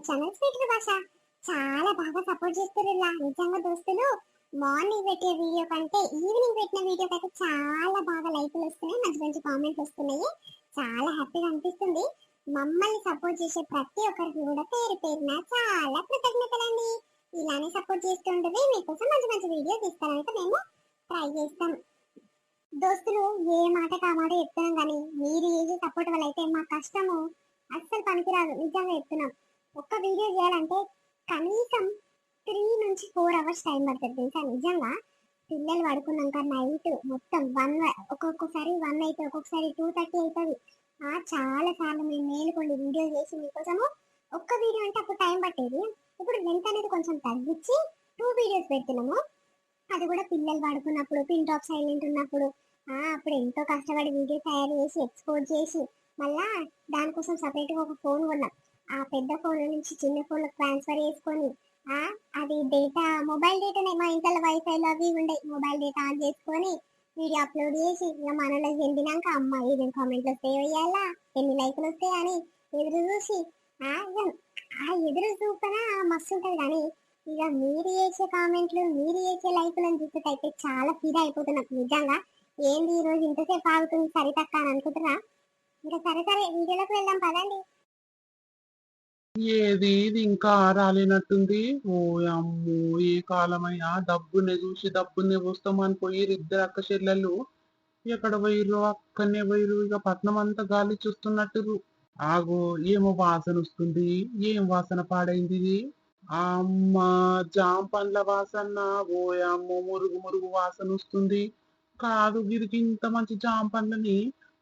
YouTube channel sweet భాష చాలా బాగా సపోర్ట్ చేస్తారు. ఇలా నిజంగా దోస్తులు మార్నింగ్ పెట్టే వీడియో కంటే ఈవినింగ్ పెట్టిన వీడియోకి అయితే చాలా బాగా లైకులు వస్తున్నాయి, మంచి మంచి కామెంట్లు వస్తున్నాయి. చాలా హ్యాపీగా అనిపిస్తుంది. మమ్మల్ని సపోర్ట్ చేసే ప్రతి ఒక్కరికి కూడా పేరు పేరున చాలా కృతజ్ఞతలండి. ఇలానే సపోర్ట్ చేస్తుంటే మీకోసం మంచి మంచి వీడియో తీస్తానంటే మేము ట్రై చేస్తాం. దోస్తులు ఏ మాట కామాట చెప్తున్నాం కానీ మీరు చేసే సపోర్ట్ వల్ల అయితే మా కష్టము అస్సలు పనికిరాదు. నిజంగా చెప్తున్నాం. ఒక్క వీడియో చేయాలంటే కనీసం 3 నుంచి 4 అవర్స్ టైం పడుతుంది తెలుసా. నిజంగా పిల్లలు పడుకున్నాక నైట్ మొత్తం 1 ఒక్కొక్కసారి 1 అయితే ఒక్కొక్కసారి 2:30 అవుతుంది. చాలా సార్లు మేము మేలుకోండి వీడియో చేసి మీకోసము. ఒక్క వీడియో అంటే అప్పుడు టైం పట్టేది, ఇప్పుడు లెంత్ అనేది కొంచెం తగ్గించి 2 వీడియోస్ పెడుతున్నాము. అది కూడా పిల్లలు పడుకున్నప్పుడు, పిన్ టాప్ సైలెంట్ ఉన్నప్పుడు. అప్పుడు ఎంతో కష్టపడి వీడియో తయారు చేసి ఎక్స్పోర్ట్ చేసి మళ్ళా దానికోసం సపరేట్గా ఒక ఫోన్ కొన్నాం. ఆ పెద్ద ఫోన్ నుంచి చిన్న ఫోన్ ట్రాన్స్ఫర్ చేసుకొని అది డేటా మొబైల్ డేటానే, మా ఇంట్లో వైఫైలో అవి ఉండే మొబైల్ డేటా ఆన్ చేసుకొని వీడియో అప్లోడ్ చేసి ఇక మనలోకి చెందినాక అమ్మ ఏదైనా కామెంట్లు వస్తే వేయాలా, ఎన్ని లైకులు వస్తాయి అని ఎదురు చూసి ఎదురు చూపనా మస్తు ఉంటుంది. కానీ ఇక మీరు చేసే కామెంట్లు, మీరు చేసే లైకులను చూస్తే అయితే చాలా ఫీల్ అయిపోతున్నాం. నిజంగా ఏంది ఈ రోజు ఇంతసేపు ఆగుతుంది సరితక్క అని అనుకుంటున్నా. ఇంకా సరే సరే వీడియోలోకి వెళ్దాం పదండి. ఏది ఇది ఇంకా రాలేనట్టుంది. ఓ అమ్మో, ఏ కాలమైనా డబ్బునే చూసి డబ్బునే వస్తామని పోయి ఇద్దరు అక్క చెల్లెళ్ళు ఎక్కడ పోయిర్రు, అక్కడనే పోయిర్రు. ఇక పట్నం అంతా గాలి చూస్తున్నట్టు. ఆగో, ఏమో వాసన వస్తుంది. ఏం వాసన పాడైంది ఇది? అమ్మ, జామ పండ్ల వాసన. ఓ అమ్మో, మురుగు మురుగు వాసన వస్తుంది. కాదు, గిరికి ఇంత మంచి జామ పండ్లని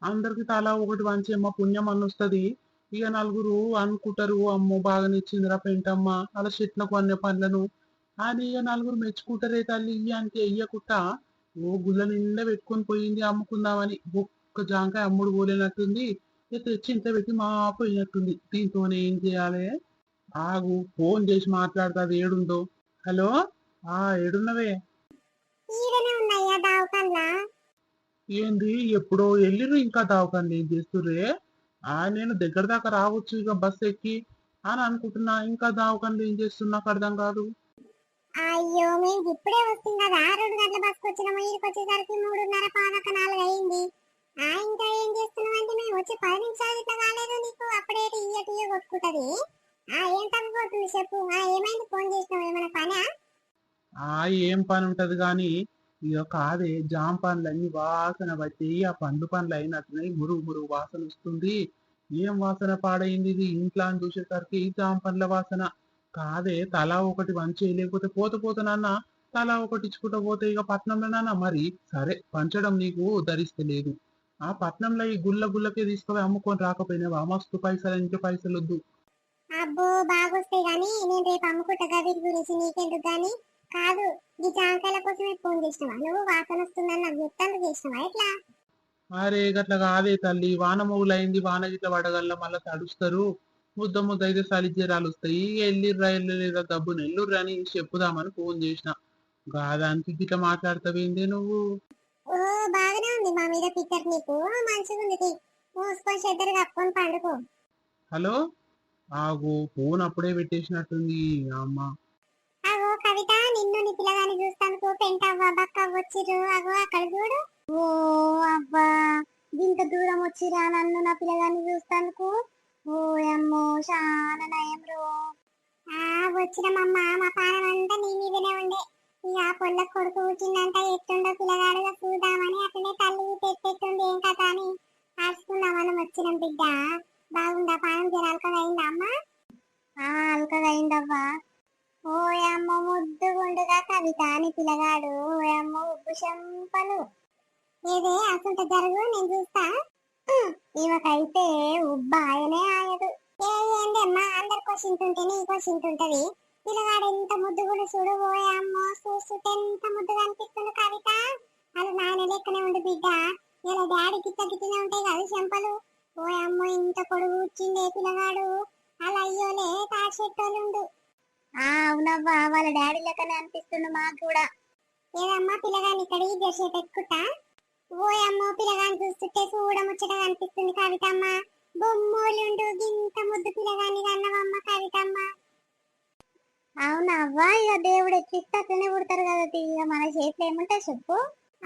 అందరికి తలా ఒకటి వంచేమ్మ పుణ్యం అని వస్తుంది. ఇక నలుగురు అనుకుంటారు, అమ్మో బాగా నచ్చిందిరా పెంటమ్మ అలా చెట్లకు అనే పండ్లను అని. ఇక నలుగురు మెచ్చుకుంటారే తల్లి. అంటే ఎయ్యకుట్ట ఓ గుళ్ళ నిండా పెట్టుకొని పోయింది అమ్ముకుందామని. ఒక్క జాంకాయ అమ్ముడు పోలేనట్టుంది. ఇక తెచ్చి ఇంత పెట్టి మా పోయినట్టుంది. దీంతో ఏం చేయాలి? ఆగు, ఫోన్ చేసి మాట్లాడతాది ఏడుందో. హలో, ఏడున్నవే? ఏంది ఎప్పుడో వెళ్ళిరు, ఇంకా దావకాన్ని ఏం చేస్తుర్రే? నేను దగ్గర దాకా రావచ్చు ఇక బస్ ఎక్కి అని అనుకుంటున్నా. ఇంకా దావకాన్ని ఏం చేస్తున్నా అర్థం కాదు. అయ్యో, మేము ఇప్పుడే వస్తుంది కదా, 2 గంటల బస్కి వచ్చినాము. ఇక్కడికి వచ్చేసరికి 3:30 అయింది. ఇంకా ఏం చేస్తున్నావు అంటే మేము వచ్చి 10 నిమిషాలు ఇట్లా కాలేదు నీకు, అప్పుడే టీయ కొట్టుకుంటది. ఏం తగ్గిపోతుంది చెప్పు. ఏమైంది, ఫోన్ చేసినావు, ఏమైనా పనా? ఏం పని ఉంటది గాని ఇక కాదే, జామ పండ్లన్నీ వాసన బట్టి ఆ పండు పండ్లు అయినట్టున్నాయి. మురుగు మురుగు వాసన వస్తుంది. ఏం వాసన పాడైంది ఇది? ఇంట్లో అని చూసేసరికి జామ పండ్ల వాసన. కాదే, తలా ఒకటి వంచి లేకపోతే పోతున్నాన్న తలా ఒకటి ఇచ్చుకుంటూ పోతే ఇక పట్నంలోనా మరి. సరే, పంచడం నీకు ధరిస్తలేదు. ఆ పట్నంలో ఈ గుళ్ళ గుళ్ళకే తీసుకుపోయి అమ్ముకొని రాకపోయినావా? మస్తు పైసలు, ఇంకే పైసలు వద్దు. అబ్బో, బాగొస్తాయి గానీ నేను రేపు అమ్ముకుంటా. గది గురించి నీకెందుకు గానీ. కాదు, ఈ జాంకాయల కోసమే ఫోన్ చేసినావా నువ్వు? వాసన వస్తుందని నాకు చెప్తాను చేసినావా ఎట్లా? అరే గట్ల కాదే తల్లి, వాన మొగులైంది. వాన గిట్ల పడగల్ల మళ్ళా తడుస్తారు. ముద్ద ముద్ద అయితే చలి జ్వరాలు వస్తాయి. ఎల్లిర్రా ఎల్లులేదా డబ్బును ఎల్లుర్రా అని చెప్పుదామని ఫోన్ చేసిన. గాదానికి గిట్ల మాట్లాడతావేందే నువ్వు? ఓ, బాగానే ఉంది మా మీద పిక్చర్ నీకు. మంచిగా ఉంది. మూసుకొని చెద్దరు కప్పుకొని పండుకో. హలో, ఆగు, ఫోన్ అప్పుడే పెట్టేసినట్టుంది అమ్మ. అగో కవిత, నిన్ను నీ పిల్లగాని చూస్తానుకో పెంటవ్వ బక్క వచ్చిర్రు. అగో అక్కడ చూడు. ఓ అబ్బా, ఇంత దూరం వచ్చిరా నన్ను నా పిల్లగాని చూస్తానుకు. ఓ అమ్మో, చాలా నయం రో. వచ్చినమ్మమ్మ, మా పానం అంతా నీ మీదనే ఉండే. ఇక పొల్ల కొడుకు పుట్టిందంట, ఎట్లుండో పిల్లగాడుగా చూద్దామని అట్లనే తల్లి తెచ్చెట్టుండి ఏం కథ అని ఆడుచుకుందామని వచ్చినాం బిడ్డ. బాగుందా పానం? జర అల్కగా అయిందా అమ్మ? అల్కగా అయిందవ్వా. ఓయమ్మ, ముద్దుగుండుగా కవిత అని పిల్లగాడు. ఓయమ్మ, ఉప్పు చెంపలు. ఏదే అసంత జరుగు, నేను చూస్తా. ఈమెకైతే ఉబ్బాయనే ఆయదు. ఏందమ్మా, అందరు క్వశ్చంటుంటే నీ క్వశ్చంటుంటది. పిల్లగాడు ఎంత ముద్దుగుడు చూడు. ఓయమ్మో, చూస్తుంటే ఎంత ముద్దుగా అనిపిస్తుంది కవిత. అది నాయన లెక్కనే ఉండు బిడ్డ. ఇలా డాడీ గిట్ట గిట్టనే ఉంటాయి కదా చెంపలు. ఓయమ్మో, ఇంత పొడుగు వచ్చిండే పిల్లగాడు. అలా అయ్యోలే తాచెట్టోలుండు. అవునవ్వా, వాళ్ళ డాడీ లెక్కనే అనిపిస్తుంది మాకు కూడా. ఏదమ్మా పిల్లగాని ఇక్కడ ఈ దశ పెట్టుకుంటా. ఓయమ్మో, పిల్లగాని చూస్తుంటే చూడముచ్చటగా అనిపిస్తుంది కవితమ్మ. బొమ్మోలుండు గింత ముద్దు పిల్లగాని కన్నవమ్మ కవితమ్మ. అవునవ్వా, ఇక దేవుడు ఎట్లిస్తే అట్లనే పుడతారు కదా. ఇక మన చేతిలో ఏముంటాయి చెప్పు.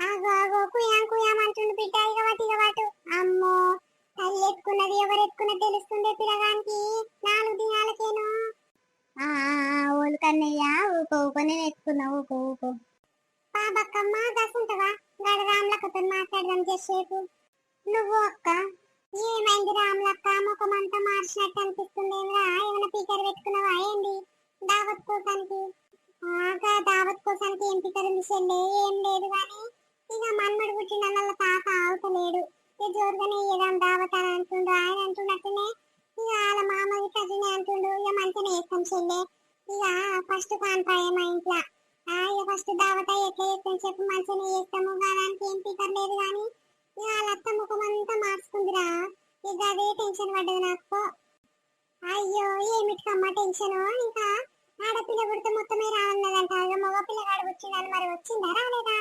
ఆగో ఆగో కుయాం కుయాం అంటుండు బిడ్డ. ఇక వాటు అమ్మో, తల్లి ఎత్తుకున్నది ఎవరు ఎత్తుకున్నది తెలుస్తుందే పిల్లగానికి 4 దినాలకేను. ఓలు కన్నయ్య ఊకో ఊకో, నేను ఎత్తుకున్నా ఊకో ఊకో. పాపక్కమ్మ దసుంటవా, గడ రామ్లక్కతో మాట్లాడదాం చేసేపు. నువ్వు అక్క, ఏమైంది రామ్లక్క, ముఖమంతా మార్చినట్టు అనిపిస్తుందేమిరా? ఏమైనా పీకర్ పెట్టుకున్నావా ఏంది దావత్ కోసానికి? దావత్ కోసానికి ఏం పీకర్ ఉంది చెల్లె? ఏం లేదు గాని ఇక మన్మడు పుట్టిన వాళ్ళ తాత ఆవుతలేడు. ఇక జోరుగానే ఇయ్యదాం దావత్ అని అంటుండు. ఆయన అంటున్నట్టునే ఇక వాళ్ళ మామ కజినే అంటుండు. ఇక మంచిగానే వేస్తాం చెల్లె. ఇక ఫస్ట్ కాన్పాయ మా ఇంట్లో. ఇక ఫస్ట్ దావత ఎట్లా చేస్తాం చెప్పు, మంచిగానే చేస్తాము. దానికి ఏం పీకర్ లేదు గాని ఇక వాళ్ళ అత్త ముఖం అంతా మార్చుకుందిరా. ఇక అదే టెన్షన్ పడ్డది నాకు. అయ్యో ఏమిటికమ్మా టెన్షన్? ఇంకా ఆడపిల్ల పుడితే మొత్తమే రాన్నదంట. ఇక మగ పిల్లగాడు వచ్చిందని మరి వచ్చిందా రాలేదా?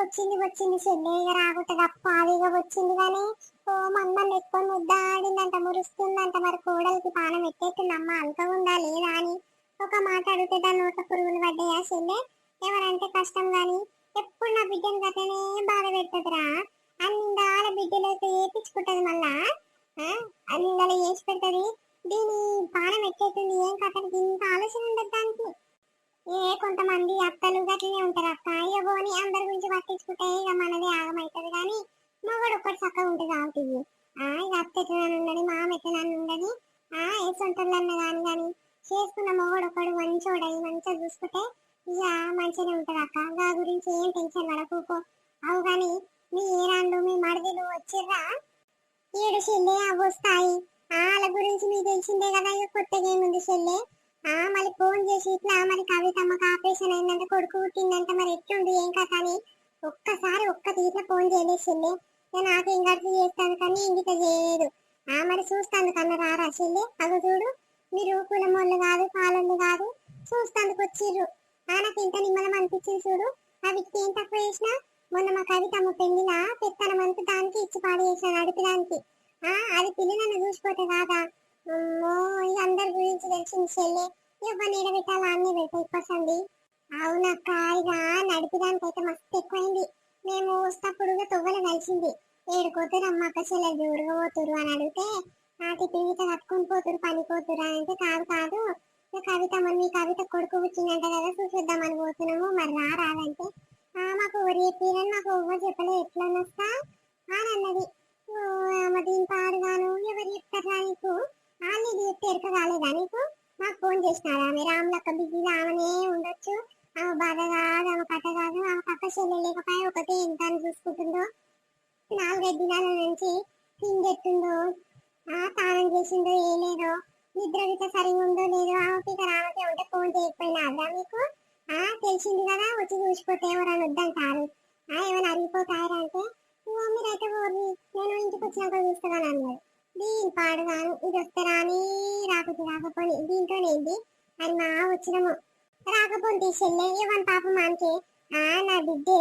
వచ్చింది వచ్చింది చెల్లి. ఇక రాకుంటే పాదిగా వచ్చింది కానీ ఓ మమ్మల్ని ఎక్కువ ముద్దాడిందంట, మురుస్తుందంట. మరి కోడలికి పానం ఎట్టేస్తుందమ్మా, అంత ఉందా లేదా అని ఒక మాట అడిగితే దాని నోట పురుగులు పడ్డాయా చెల్లె? ఎవరంటే కష్టం గాని ఎప్పుడు నా బిడ్డను గతనే బాధ పెడుతుందిరా. అందాల బిడ్డలైతే ఏపించుకుంటది మళ్ళా. అందరూ చేసి పెడుతుంది. దీని పానం ఎట్టేస్తుంది, ఏం కథకి ఇంత ఆలోచన ఉండదు దానికి. కొంతమంది అత్తలు గట్లనే ఉంటారు అక్క. ఇక పోని అందరి గురించి పట్టించుకుంటే ఇక మనది ఆగమవుతుంది కానీ మొగడు ఒక్కటి చక్కగా ఉంటుంది అవుతుంది. ఇక అత్త ఎట్లా ఉండని, మామ ఎట్లా ఉండని, సొంతలు అన్న కానీ చేసుకున్న మొగడు ఒకడు మంచోడై మంచిగా చూసుకుంటే ఇక మంచిగానే ఉంటుంది అక్క. దాని గురించి ఏం టెన్షన్ పడకపో. అవు కానీ మీ ఏరాళ్ళు మీ మడిదిలు వచ్చిర్రా? 7 చెల్లె అవి వస్తాయి. వాళ్ళ గురించి మీకు తెలిసిందే కదా. ఇక కొత్తగా ఏముంది చెల్లె? మళ్ళీ ఫోన్ చేసి ఇట్లా మరి కవితమ్మకి ఆపరేషన్ అయిందంటే, కొడుకు పుట్టిందంటే మరి ఎట్లుంది ఏం కథ అని ఒక్కసారి ఒక్క తీట్ల ఫోన్ చేయలేదు చెల్లె. నేను నాకేం ఖర్చు చేస్తాను కానీ ఇంగిత చేయలేదు. మరి చూస్తాను కన్నా రారా చెల్లె? అగో చూడు, మీరు కులం వాళ్ళు కాదు పాలళ్ళు కాదు, చూస్తాందుకు వచ్చిర్రు. నాకు ఇంత నిమ్మలం అనిపించింది చూడు. అవికి ఏం తక్కువ చేసినా మొన్న మా కవితమ్మ పెళ్లిలా పెత్తనమంతా దానికి ఇచ్చి పాడు చేశాను అడిపిదానికి. అది పిల్లి నన్ను చూసిపోతే కాదా. అమ్మో, ఇక అందరి గురించి తెలిసింది చెల్లె. ఎవరిని ఎడబెట్టాలా అన్నీ పెట్టాయి పసండి. అవునక్క, ఇక నడిపిదానికి అయితే మస్తు ఎక్కువైంది. మేము వస్తప్పుడు తొవ్వల కలిసింది. ఏడుకోతురు అమ్మ అక్క చెల్లెలు జోరుగా పోతురు అని అడిగితే టిఫిన్ గిట్ట కట్టుకొని పోతురు పని పోతురు అని అంటే కాదు కాదు కవితమ్మ మీ కవిత కొడుకు వచ్చిందంట కదా చూసేద్దామని పోతున్నాము, మరి రాదంటే మాకు ఎవరు చెప్పిరని మాకు ఎవరు చెప్పలేదు, ఎట్లా వస్తా అని అన్నది. దీని పాడుగాను ఎవరు చెప్తారా నీకు? ఆల్రెడీ చెప్తే ఎరక కాలేదా నీకు? మాకు ఫోన్ చేసినారా? ఆమె రాములక్క బిజీగా ఆమెనే ఉండొచ్చు, ఆమె బాధ కాదు, ఆమె కథ కాదు, ఆమె పక్క చెల్లె లేకపోయి ఒకటే ఎంత అని చూసుకుంటుందో. 4-5 దినాల నుంచి తిండెట్టుందో, స్నానం చేసిందో ఏ లేదో, నిద్ర గిట్ట సరిగా ఉందో లేదో, ఆమెకి రామకే ఉంటే ఫోన్ చేయకపోయినా అదా మీకు? తెలిసింది కదా, వచ్చి చూసిపోతే ఎవరైనా వద్దంటారు. ఏమైనా అరిగిపోతారా అంటే మీరైతే ఓర్రి నేను ఇంటికి వచ్చినాక చూస్తానని అన్నారు. దీని పాడుగాను ఇది వస్తే రాని రాకపోయి దీంతోనేంది అని మా వచ్చినము. రాకపోతే చెల్లె ఇవ్వని పాపం మనకి నా బిడ్డే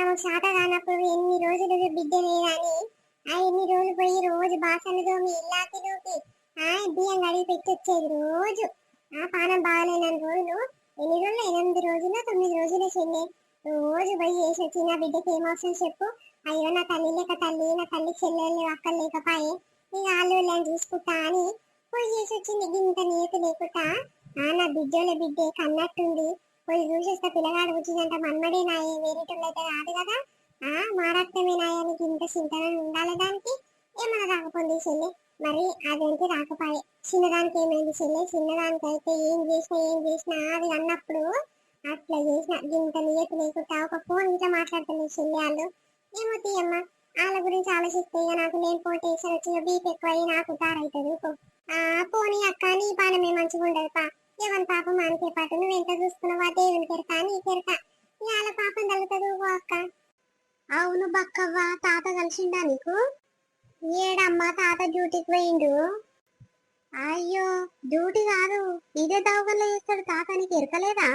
ఆమె శాత కానప్పుడు ఎన్ని రోజులు బిడ్డ లేదని ఎన్ని రోజులు పోయి రోజు బాసలు దోమి ఇల్లాకి దూకి బియ్యం కడిగి పెట్టి వచ్చేది రోజు. పానం బాగాలేనని రోజులు ఎన్ని రోజులు 8 రోజులు 9 రోజులు చెల్లె రోజు పోయి వేసి వచ్చి నా బిడ్డకి ఏమవసరం చెప్పు. అయ్యో నా తల్లి లేక తల్లి, నా తల్లి చెల్లెళ్ళు అక్కలు లేకపోయి ఇక వాళ్ళు చూసుకుంటా అని పోయి చేసి వచ్చింది. ఇంత నీతి లేకుండా నా బిడ్డోళ్ళ బిడ్డే కన్నట్టుంది. పోయి చూసేస్తే పిల్లగాడు వచ్చిందంట మన్మడే నాయే, వేరేటోళ్ళు అయితే కాదు కదా, మా రక్తమే నాయానికి ఇంత చింతన ఉండాలి. దానికి ఏమన్నా రాకపోయింది చెల్లె, మరి అదేంటి రాకపోయే. చిన్నదానికి ఏమైంది చెల్లె? చిన్నదానికి అయితే ఏం చేసినా అది అన్నప్పుడు అట్లా చేసిన ఇంత నియతి లేకుండా ఒక ఫోన్ ఇట్లా మాట్లాడుతుంది చెల్లె. వాళ్ళు ఏమో తీయమ్మ, వాళ్ళ గురించి ఆలోచిస్తే నాకు నేను ఫోన్ టెన్షన్ వచ్చి బీపీ ఎక్కువ అయ్యి నాకు తారైతుంది. పోనీ అక్క నీ పానమే మంచిగా ఉండదు పా, ఎవరి పాపం మనకే పాటు నువ్వు ఎంత చూసుకున్నావా దేవుని పెడతా నీ పెడతా వాళ్ళ పాపం తగ్గుతుంది అక్క. అవును బక్కవ్వ, తాత కలిసిండా నీకు? ఏడమ్మా తాత డ్యూటీకి పోయిండు. అయ్యో డ్యూటీ కాదు, ఇదే దవగల్లో చేస్తాడు తాత, నీకు ఎరకలేదా?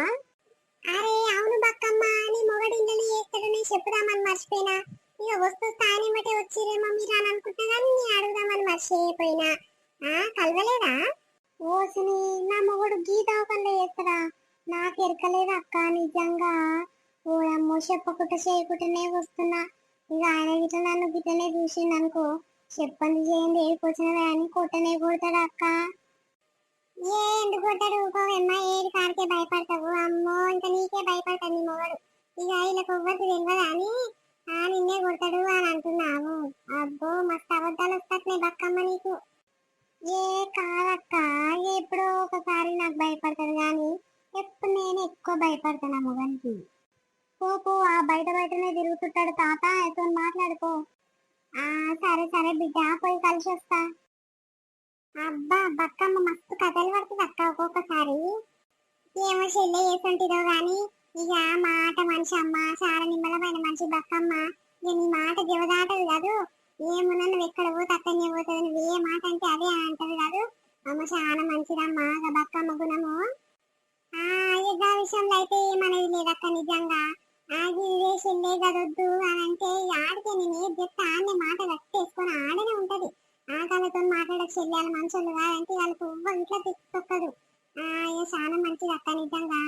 అరే అవును బక్కమ్మ, నీ మొగడి ఇండ్లని చేస్తాడు నేను చెప్పుదామని మర్చిపోయినా. ఇక వస్తూ స్థానం బట్టి వచ్చిరేమో మీరు అని అనుకుంటా కానీ నేను అడుగుదామని మర్చిపోయినా. కలవలేదా? ఓసిని నా మొగుడు గీత ఒకళ్ళే చేస్తాడా? నాకు ఎరకలేదు అక్క నిజంగా. ఓ అమ్మో చెప్పకుండా చేయకుండానే వస్తున్నా. ఇక ఆయన గిట్ల నన్ను గిట్లనే చూసిండు అనుకో, చెప్పండి చేయండి ఏడిపోచ్చినవే అని కొట్టనే కొడతాడు అక్క. ఎందుకు కొట్టాడు? ఊకోవమ్మా, ఏది కాడికే భయపడతావు? అమ్మో ఇంకా నీకే భయపడతాడు నీ మొగడు. ఇక వీళ్ళకి ఎవ్వరికి తెలియదు అని నిన్నే కొడతాడు అని అంటున్నావు. అబ్బో మస్తు అబద్ధాలు వస్తాయి బక్కమ్మ నీకు. ఏ కాదక్క, ఎప్పుడో ఒకసారి నాకు భయపడతాడు కానీ ఎప్పుడు నేను ఎక్కువ భయపడతాను ఆ మొగనికి. పో ఆ బయట బయటనే తిరుగుతుంటాడు తాత, అయితే మాట్లాడుకో. సరే సరే బిడ్డ, పోయి కలిసి వస్తా. అబ్బా బక్కమ్మ మస్తు కథలు పడుతుంది అక్క ఒక్కొక్కసారి. ఏమో చెల్లె వేసుంటిదో గాని ఇక మాట మనిషి అమ్మ, చాలా నిమ్మలమైన మనిషి బక్కమ్మ. ఇక నీ మాట జవదాటదు కాదు. ఏమున్నా నువ్వు ఎక్కడ పోతే అక్కడనే పోతుంది, నువ్వు ఏ మాట అంటే అదే అంటది కాదు. అమ్మ చాలా మంచిదమ్మా బక్కమ్మ గుణము. ఇక విషయంలో అయితే ఏమనేది లేదక్క నిజంగా. అది ఇదే చెల్లె కదొద్దు అని అంటే ఆడితే నేను ఏది చెప్తా ఆడనే మాట కట్టేసుకొని ఆడనే ఉంటది. ఆకాలతో మాట్లాడక చెల్లెలు మంచోళ్ళు కాదంటే వాళ్ళకి ఎవ్వరు ఇట్లా తొక్కదు. చాలా మంచిది అక్క నిజంగా.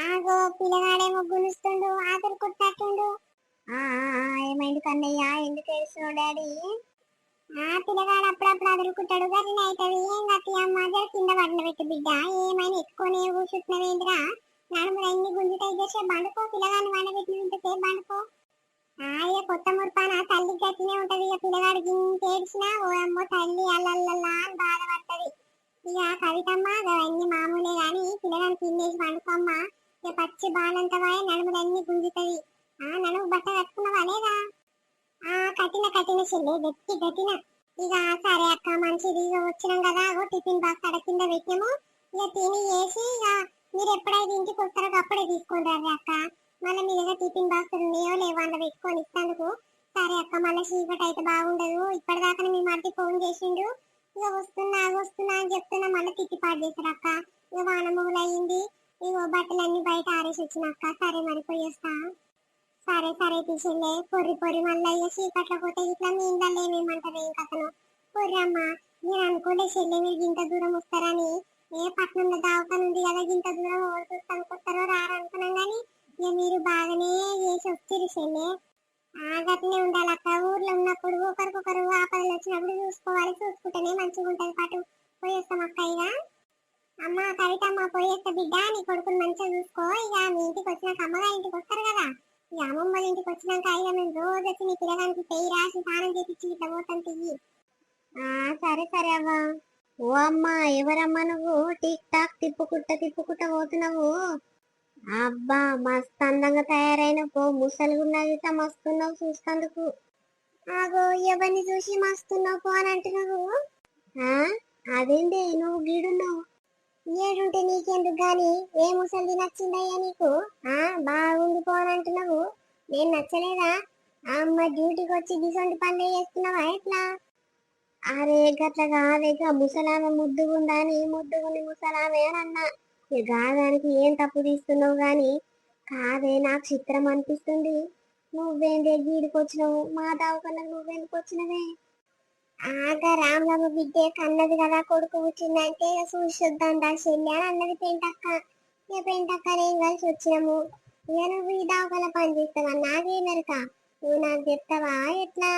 ఆగో పిల్లగాడేమో గులుస్తుండు, ఆతులు కొట్టట్టుండు. ఏమైంది కన్నయ్య, ఎందుకు ఏడుస్తున్నావు డాడీ? పిల్లగాడు అప్పుడప్పుడు అదురుకుంటాడు కానీ అవుతుంది. ఏం కట్టి అమ్మ జర కింద పడిన పెట్టు బిడ్డ, ఏమైనా ఎక్కువనే కూర్చుంటున్నావేంద్రా? నడుము అన్ని గుంజుతాయి, చేసే బండుకో. పిల్లగాని వండబెట్టిన ఇంతసేపు బండుకో. ఇక కొత్త మురిపాన తల్లి గట్టినే ఉంటది. ఇక పిల్లగాడు గింత ఏడ్చినా ఓ అమ్మో తల్లి అల్లల్లల్లా అని బాధపడుతుంది. ఇక కవితమ్మ అవన్నీ మామూలే గాని పిల్లగాని తినేసి పండుకోమ్మ. ఇక పచ్చి బాలంతవా నడుములన్నీ గుంజుతుంది. నడుము బట్ట కట్టుకున్నావా లేదా? కట్టిన చెల్లి గట్టిన. ఇక సరే అక్క మంచిది. ఇక వచ్చినాం కదా, టిఫిన్ బాక్స్ అడ కింద పెట్టాము. ఇక తిని వేసి ఇక మీరు ఎప్పుడైతే ఇంటికి వస్తారో అప్పుడే తీసుకుంటారు అక్క. మళ్ళీ మీ దగ్గర టిఫిన్ బాక్స్ ఉన్నాయో లేవో అన్న పెట్టుకొని ఇస్తాను. సరే అక్క, మళ్ళీ చీకటి అయితే బాగుండదు. ఇప్పటిదాకా మీ మధ్య ఫోన్ చేసిండు. ఇక వస్తున్నా అని చెప్తున్నా, మళ్ళీ తిట్టిపాటు చేశారు అక్క. ఇక వానమూలు అయ్యింది. ఇక బట్టలన్నీ బయట ఆరేసి వచ్చిన అక్క. సరే మరి పోయేస్తా. సరే సరే తీసిలే పొర్రి మళ్ళీ ఇక చీకట్లో పోతే ఇట్లా మీ ఇంట్లో ఏమేమంటారు ఏం కథను. పొర్రి అమ్మ, నేను అనుకోలే చెల్లె మీరు ఇంత దూరం వస్తారని. ఏ పట్నంలో దావకాన్ ఉంది కదా, ఇంత దూరం ఎవరు చూస్తానికి వస్తారో రారనుకున్నాం కానీ ఇక మీరు బాగానే చేసి వచ్చారు చెల్లె. గట్లనే ఉండాలి అక్క. ఊర్లో ఉన్నప్పుడు ఒకరికొకరు ఆపదలు వచ్చినప్పుడు చూసుకోవాలి, చూసుకుంటేనే మంచిగా ఉంటది. పాటు పోయేస్తాం అక్క. ఇక అమ్మ కవితమ్మ పోయేస్తా బిడ్డ, నీ కొడుకుని మంచిగా చూసుకో. ఇక మీ ఇంటికి వచ్చినాక అమ్మగా ఇంటికి వస్తారు కదా, ఈ అమ్మమ్మ ఇంటికి వచ్చినాక ఇక మేము రోజు వచ్చి నీ పిల్లగానికి పెయి రాసి స్నానం చేపించి ఇట్లా పోతాం తియ్యి. సరే సరే అవ్వ. ఓ అమ్మ, ఎవరమ్మా నువ్వు టిక్ టాక్ తిప్పుకుంటా పోతున్నావు? అబ్బా మస్తు అందంగా తయారైన పో, ముసలిగున్నావు ఇట్లా మస్తున్నావు చూస్తందుకు. ఆగో ఎవరిని చూసి మస్తున్నావు పో అని అంటున్నావు? అదేంటి నువ్వు గీడున్నావు? ఏడుంటే నీకెందుకు గాని, ఏ ముసలిది నచ్చిందయ్యా నీకు? బాగుంది పో అని అంటున్నావు. నేను నచ్చలేదా? అమ్మ డ్యూటీకి వచ్చి గిసొంటి పనులు చేస్తున్నావా ఎట్లా? అరే గట్ల కాదే, ముసలామె ముద్దుగుందా అని ముద్దుగుంది ముసలామె అని అన్నా. గాదానికి ఏం తప్పు తీస్తున్నావు గాని కాదే, నాకు చిత్రం అనిపిస్తుంది. నువ్వేందే గీడికి వచ్చినావు? మా దావకన్నా నువ్వెందుకు వచ్చినవే? రామ్లమ్మ బిడ్డే కన్నది కదా, కొడుకు వచ్చిందంటే చూసొద్దాం దా చెల్లి అని అన్నది పెంటక్క. ఇక పెంటక్కనేం కలిసి వచ్చినాము. ఇక నువ్వు ఈ దావకన్నా పని చేస్తావా? నాకేమెరక, నువ్వు నాకు చెప్తావా ఎట్లా?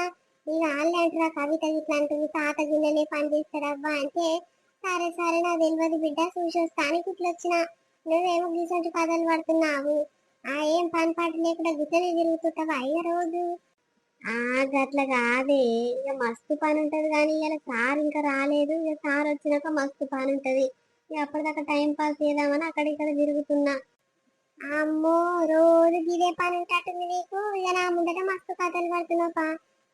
ఇక వాళ్ళు అంటారా కవిత ఇట్లా అంటుంది, తాత గిన్నెనే పని చేస్తాడవ్వా అంటే సరే సరే నా తెలియదు బిడ్డ, చూసొస్తానికి ఇట్లా వచ్చిన. నువ్వేమో గీసంటి కథలు పడుతున్నావు. ఏం పని పాట లేకుండా గిట్టనే తిరుగుతుంటావా ఇక రోజు? గట్ల కాదే, ఇక మస్తు పని ఉంటది కానీ ఇలా సార్ ఇంకా రాలేదు. ఇక సార్ వచ్చినాక మస్తు పని ఉంటది. ఇక అప్పటిదాకా టైం పాస్ చేద్దామని అక్కడిక్కడ తిరుగుతున్నా. అమ్మో రోజు ఇదే పని ఉంటట్టుంది నీకు. ఇక నా ముందట మస్తు కథలు పడుతున్నావుపా.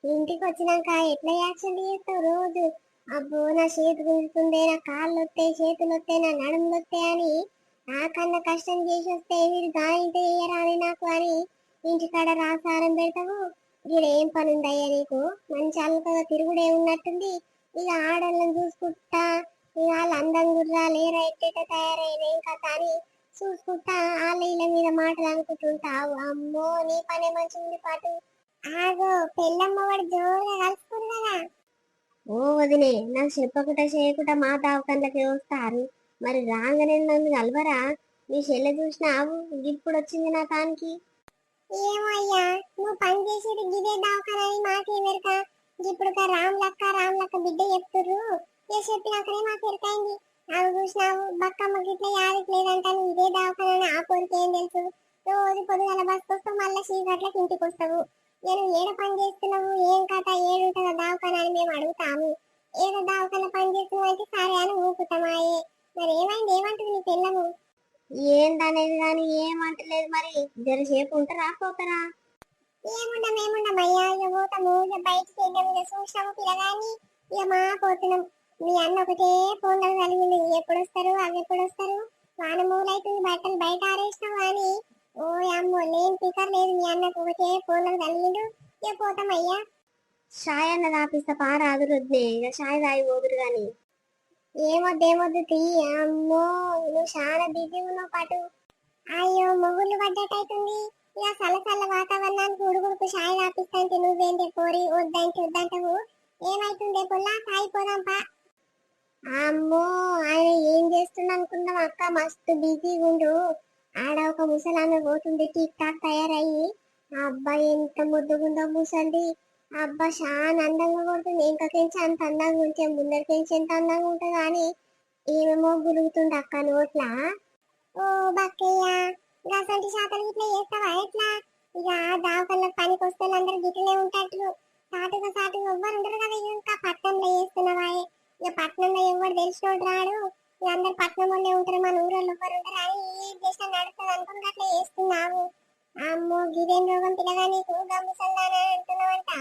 ఇంటికి వచ్చినాక ఎట్లా యాక్షన్ చేస్తావు రోజు? అబ్బో నా చేతి గుంజుతుందే, నా కాళ్ళు వస్తాయి, చేతులు వస్తాయి, నా నడుములు వస్తాయి అని నాకన్నా కష్టం చేసి వస్తే వీడు గాయంత చేయరాని నాకు అని ఇంటికాడ రాసారం పెడతావు. వీడు ఏం పని ఉందయ్యా నీకు? మంచి అల్లుకగా తిరుగుడే ఉన్నట్టుంది. ఇక ఆడళ్ళని చూసుకుంటా ఇక వాళ్ళు అందం గుర్రా లేరా ఎట్టేట తయారైన ఏం కథ అని చూసుకుంటా వాళ్ళ ఇళ్ళ మీద మాటలు అనుకుంటుంటావు. అమ్మో నీ పనే మంచిగుంది పాటు. ఆగో పెళ్ళమ్మ వాడు జోరుగా కలుసుకుంది కదా. ఓ వదినే, నాకు చెప్పకుండా చేయకుండా మా దావకండ్లకి వస్తారు. మరి రాగానే నన్ను కలవరా? నీ చెల్లె చూసినావు, ఇప్పుడు వచ్చింది నా తానికి. ఏమో అయ్యా, నువ్వు పని చేసేది గిదే దావకానని మాకేమెరక. ఇప్పుడు రామ్లక్క బిడ్డ చెప్తుర్రు. ఏ చెప్పినాకనే మాకు ఎరకైంది. అవి చూసినావు, బక్కమ్మ గిట్ల యాదికి లేదంటాను ఇదే దావకానని ఆ కోరిక ఏం తెలుసు. రోజు పొద్దుగల బస్కి వస్తావు, మళ్ళీ చీకట్లకి ఇంటికి వస్తావు. నేను ఏడ పని చేస్తున్నావు, ఏం కథ, ఏడుంటుందో దావకాన అని మేము అడుగుతాము. ఏదో దావకాన పని చేస్తున్నావు అంటే సరే అని ఊపుతామాయే. మరి ఏమైంది, ఏమంటుంది నీ పిల్లము? ఏందనేది కానీ ఏమంటలేదు. మరి జరసేపు ఉంటారా పోతారా? ఏముండం అయ్యా, ఇక పోతాము. ఇక బయటికి వెళ్ళాము, ఇక చూసినాము పిల్లగాని ఇక మా పోతున్నాం. మీ అన్న ఒకటే ఫోన్లో కలిగింది. ఎప్పుడు వస్తారు, అవి ఎప్పుడు వస్తారు? వాన మూలైతుంది, బట్టలు బయట ఆరేసినావు కానీ ఓ అమ్మో లేని పికర్ లేదు. మీ అన్నకు ఒకటే ఫోన్లో కలిగిండు. ఇక పోతామయ్యా. షాయ్ అన్న రాపిస్తా పారాదు రుద్నే, ఇక షాయ్ తాగి పోదురు గాని. ఏమొద్దు తీ. అమ్మో నువ్వు చాలా బిజీ ఉన్నావు పాటు. అయ్యో మొగుళ్ళు పడ్డట్టయితుంది. ఇక చల్ల వాతావరణానికి ఉడుగుడుకు షాయి రాపిస్తాంటే నువ్వేంటే పోరి వద్దంటావు. ఏమైతుందే పొల్లా, సాయిపోదాంపా. అమ్మో ఆయన ఏం చేస్తున్నా అనుకున్నాం అక్క, మస్తు బిజీగా ఉండు. ఆడ ఒక ముసలామె పోతుంది టిక్ టాక్ తయారయ్యి. అబ్బా ఎంత ముద్దుగుందో ముసలిది. అబ్బా చాలా అందంగా కొడుతుంది. ఇంకకించి అంత అందంగా ఉంటే ముందరికించి ఎంత అందంగా ఉంటుంది కానీ ఏమేమో గురుగుతుంది అక్క నోట్లా. ఓ బక్కయ్య, గసంటి శాతలు ఇట్లా చేస్తావా ఎట్లా? ఇక దావకల్లో పనికి వస్తే అందరు గిట్లనే ఉంటారు. సాటుగా ఎవ్వరు ఉండరు కదా. ఇంకా పట్నంలో చేస్తున్నావా? ఇక పట్నంలో ఎవరు తెలిసినోడు రాడు. ఇక అందరు పట్నం వాళ్ళే ఉంటారు, మన ఊరోళ్ళు ఎవ్వరు ఉండరు అని ఏం చేసినా నడుస్తుంది అనుకుని అట్లా చేస్తున్నావు. అమ్మో గిదేం రోగం పిల్లగా నీకు, గమ్ముసల్దానా అంటున్నావంట.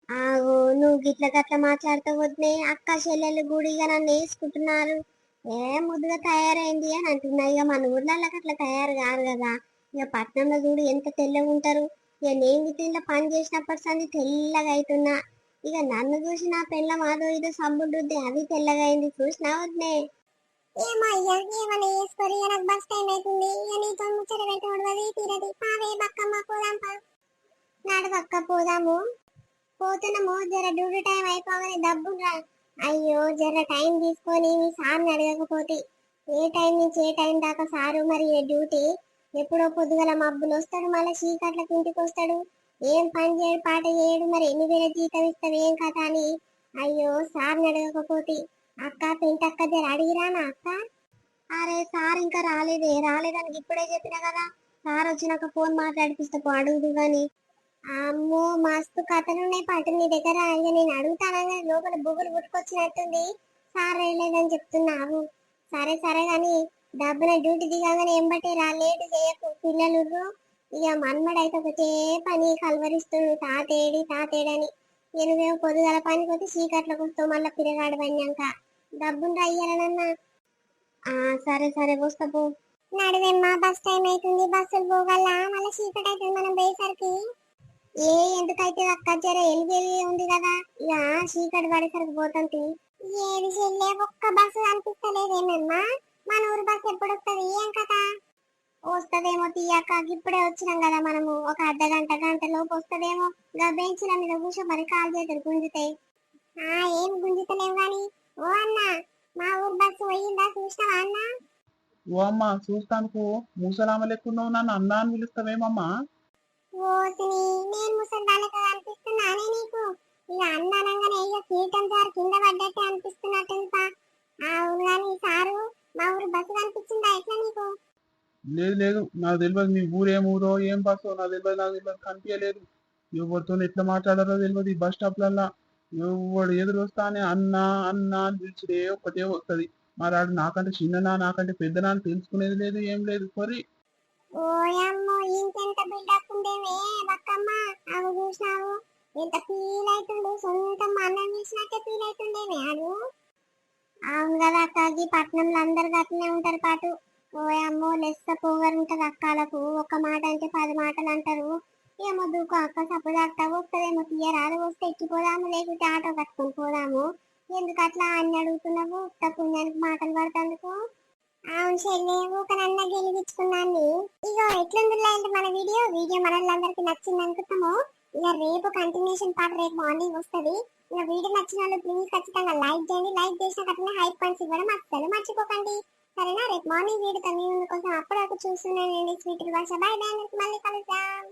ఆగో నువ్వు గిట్ల గట్ల మాట్లాడుతూ వద్దే. అక్క చెల్లెలు గుడిగా నన్ను వేసుకుంటున్నారు. ఏ ముద్దుగా తయారైంది అని అంటున్నా. ఇక మన ఊర్లకి అట్లా తయారు కాదు కదా. ఇక పట్నంలో చూడు ఎంత తెల్లగా ఉంటారు. ఇక నేను గిట్ల పని చేసినప్పటి సంది తెల్లగా అవుతున్నా. ఇక నన్ను చూసి నా పిల్ల మాదో ఇదో సబ్బులు రుద్ది అది తెల్లగా అయింది. చూసినా వద్దే. ఏమో అయ్యా, ఏమన్నా చేసుకోరు. ఇక నాకు బస్ టైం అవుతుంది. ఇక నీతో ముచ్చట పెట్టబడి తీరది. పావే బక్కమ్మ పోదాంపా. నాడు బక్క పోదాము. పోతున్నాము, జర డ్యూటీ టైం అయిపోగానే డబ్బురా. అయ్యో జర టైం తీసుకొని మీ సార్ని అడగకపోతే. ఏ టైం నుంచి ఏ టైం దాకా సారు మరి డ్యూటీ? ఎప్పుడో పొద్దుగల మబ్బులు వస్తాడు, మళ్ళీ చీకట్లకి ఇంటికి వస్తాడు. ఏం పని చేయడు, పాట చేయడు. మరి 8,000 జీతం ఇస్తావు ఏం కథ అని. అయ్యో సార్ని అడగకపోతే. అక్క పెంటక్క జర అడిగిరానా అక్క? అరే సార్ ఇంకా రాలేదని ఇప్పుడే చెప్పినా కదా. సార్ వచ్చినాక ఫోన్ మాట్లాడిపిస్తా అడుగుదు గాని. అమ్మో మస్తు కథలున్నాయి పాటు నీ దగ్గర. ఇక నేను అడుగుతానగా లోపల బుగులు పుట్టుకొచ్చినట్టుంది. సార్ వేయలేదని చెప్తున్నావు. సరే గాని డబ్బున డ్యూటీ దిగాగానే ఎంబటే రా, లేటు చేయకు. పిల్లలు ఇక మన్మడైతే ఒకటే పని కలవరిస్తుడు, తాతేడని. ఎనువేమో పొద్దుగల పనికి వచ్చి చీకట్లకు వస్తావు, మళ్ళీ పిరగాడు పన్నాక డబ్బును రయ్యాలనన్నా. ఆ సరే వస్తా పో. నడువెమ్మా, బస్ టైం అవుతుంది. బస్సులు పోగల, మళ్ళీ చీకటి అవుతుంది మనం పోయేసరికి. ఎందుకైతే అక్క జర ఎలిగి ఉంది కదా. ఇక చీకటి పడేసరికి పోతుంది. ఏది చెల్లే, ఒక్క బస్సు కనిపిస్తలేదేమమ్మా. మన ఊరు బస్సు ఎప్పుడు వస్తుంది, ఏం కథ? వస్తదేమో తీయక్క, ఇప్పుడే వచ్చినాం కదా మనము. ఒక అర్ధ గంట లోపు వస్తదేమో. గా బెంచ్ల మీద కూర్చో మరి కాలు చేతులు గుంజుతాయి. ఏం గుంజుతలేవు గాని. ఓ అన్న, మా ఊరు బస్సు పోయిందా, చూసినావా అన్న? ఓ అమ్మ చూస్తాను. ముసలామె లెక్కున్నావు, నన్ను అన్నా అని పిలుస్తావేమమ్మా? ఓసిని, నేను ముసల్దానక అనిపిస్తున్నానే నీకు? ఇక అన్నానంగానే ఇక కీటం సార్ కింద పడ్డట్టే అనిపిస్తున్నట్టుందా? అవును గాని సారు, మా ఊరు బస్సు కనిపించిందా ఎట్లా నీకు? లేదు నాకు తెలియదు. మీ ఊరేం ఊరో ఏం బస్సో నాకు తెలియదు కనిపించలేదు. ఎవరితో ఎట్లా మాట్లాడారో తెలియదు. ఈ బస్ స్టాప్లల్లా ఎవడు ఎదురు వస్తానే అన్నా అని పిలిచిడే ఒక్కటే వస్తుంది. మరి ఆడు నాకంటే చిన్ననా నాకంటే పెద్దనా అని తెలుసుకునేది లేదు, ఏం లేదు. మరి ఓయమ్మో ఇంకెంత బిల్డప్ ఉండేవే బక్కమ్మ. అవి చూసినావు ఎంత ఫీల్ అవుతుండు, సొంతం అన్నం చూసినట్టే ఫీల్ అవుతుండేవే ఆడు. అవును కదా అక్క, ఈ పట్నంలో అందరు గట్లనే ఉంటారు పాటు. ఓయమ్మో లెస్స పోగరు ఉంటది అక్కలకు. ఒక మాట అంటే 10 మాటలు అంటారు. ఏమో దూకు అక్క, సపోదాకా వస్తుందేమో తీయరాదు. వస్తే ఎక్కిపోదాము, లేకుంటే ఆటో కట్టుకొని పోదాము. ఎందుకు అట్లా అన్ని అడుగుతున్నావు? పుణ్యానికి మాటలు పడతాందుకు. అవును చెల్లె ఊకనన్నా గెలిపించుకున్నాను. ఇగో ఎట్లుందిలా అంటే మన వీడియో మనల్లందరికీ నచ్చింది అనుకుంటాము. ఇక రేపు కంటిన్యూషన్ పార్ట్ రేపు మార్నింగ్ వస్తది. ఇక వీడియో నచ్చిన వాళ్ళు ప్లీజ్ ఖచ్చితంగా లైక్ చేయండి. లైక్ చేసిన అట్లనే హైప్ పాయింట్స్ ఇవ్వడం అస్సలు మర్చిపోకండి. సరేనా? రేపు మార్నింగ్ వీడియో తమ ముందు కోసం అప్పటివరకు చూస్తున్నానండి. స్వీట్ భాష. బై బై, మళ్ళీ కలుద్దాం.